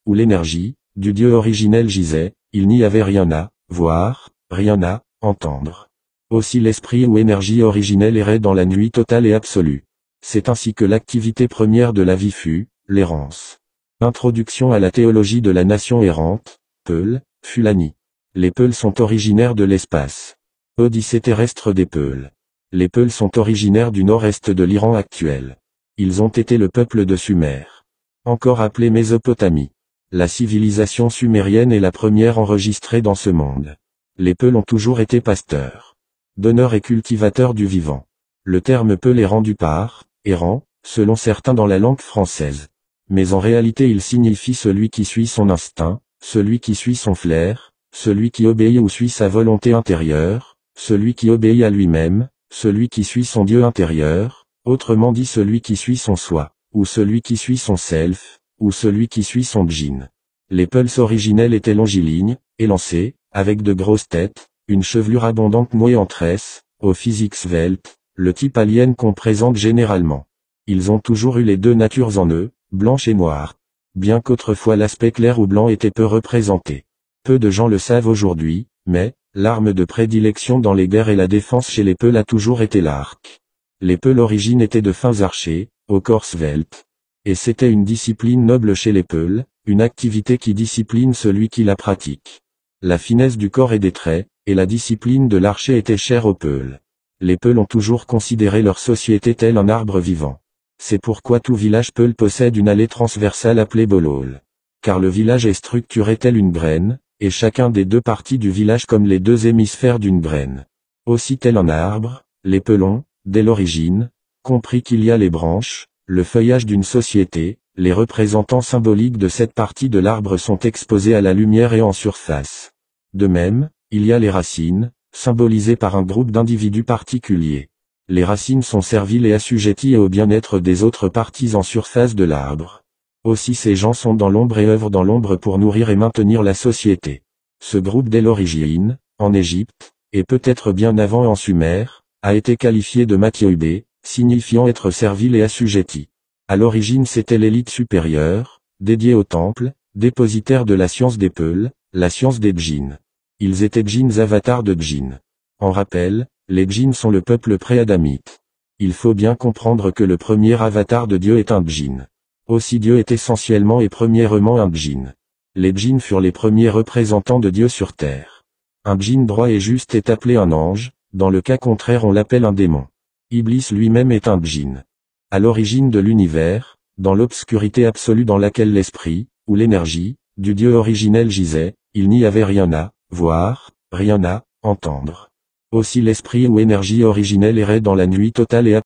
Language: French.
où l'énergie, du Dieu originel gisait, il n'y avait rien à voir, rien à entendre. Aussi l'esprit ou énergie originelle errait dans la nuit totale et absolue. C'est ainsi que l'activité première de la vie fut, l'errance. Introduction à la théologie de la nation errante, Peuls, Fulani. Les Peuls sont originaires de l'espace. Odyssée terrestre des Peuls. Les Peuls sont originaires du nord-est de l'Iran actuel. Ils ont été le peuple de Sumer. Encore appelé Mésopotamie. La civilisation sumérienne est la première enregistrée dans ce monde. Les Peuls ont toujours été pasteurs, donneurs et cultivateurs du vivant. Le terme Peul est rendu par, errant, selon certains dans la langue française. Mais en réalité il signifie celui qui suit son instinct, celui qui suit son flair, celui qui obéit ou suit sa volonté intérieure, celui qui obéit à lui-même, celui qui suit son Dieu intérieur, autrement dit celui qui suit son soi, ou celui qui suit son self, ou celui qui suit son djinn. Les Peuls originels étaient longilignes, élancés, avec de grosses têtes, une chevelure abondante nouée en tresses, au physique svelte, le type alien qu'on présente généralement. Ils ont toujours eu les deux natures en eux, blanche et noire. Bien qu'autrefois l'aspect clair ou blanc était peu représenté. Peu de gens le savent aujourd'hui, mais, l'arme de prédilection dans les guerres et la défense chez les Peuls a toujours été l'arc. Les Peuls l'origine étaient de fins archers, au corps svelte. Et c'était une discipline noble chez les Peuls, une activité qui discipline celui qui la pratique. La finesse du corps et des traits, et la discipline de l'archer étaient chères aux Peuls. Les Peuls ont toujours considéré leur société tel un arbre vivant. C'est pourquoi tout village Peul possède une allée transversale appelée bolol. Car le village est structuré tel une graine, et chacun des deux parties du village comme les deux hémisphères d'une graine. Aussi tel un arbre, les Peuls ont, dès l'origine, compris qu'il y a les branches, le feuillage d'une société, les représentants symboliques de cette partie de l'arbre sont exposés à la lumière et en surface. De même, il y a les racines, symbolisées par un groupe d'individus particuliers. Les racines sont serviles et assujetties au bien-être des autres parties en surface de l'arbre. Aussi ces gens sont dans l'ombre et œuvrent dans l'ombre pour nourrir et maintenir la société. Ce groupe dès l'origine, en Égypte, et peut-être bien avant en Sumer, a été qualifié de Mathiobé, signifiant être servile et assujetti. À l'origine c'était l'élite supérieure, dédiée au temple, dépositaire de la science des Peuls, la science des djinns. Ils étaient djinns avatars de djinns. En rappel, les djinns sont le peuple pré-adamite. Il faut bien comprendre que le premier avatar de Dieu est un djinn. Aussi Dieu est essentiellement et premièrement un djinn. Les djinns furent les premiers représentants de Dieu sur terre. Un djinn droit et juste est appelé un ange, dans le cas contraire on l'appelle un démon. Iblis lui-même est un djinn. À l'origine de l'univers, dans l'obscurité absolue dans laquelle l'esprit, ou l'énergie, du Dieu originel gisait, il n'y avait rien à voir, rien à entendre. Aussi l'esprit ou énergie originelle errait dans la nuit totale et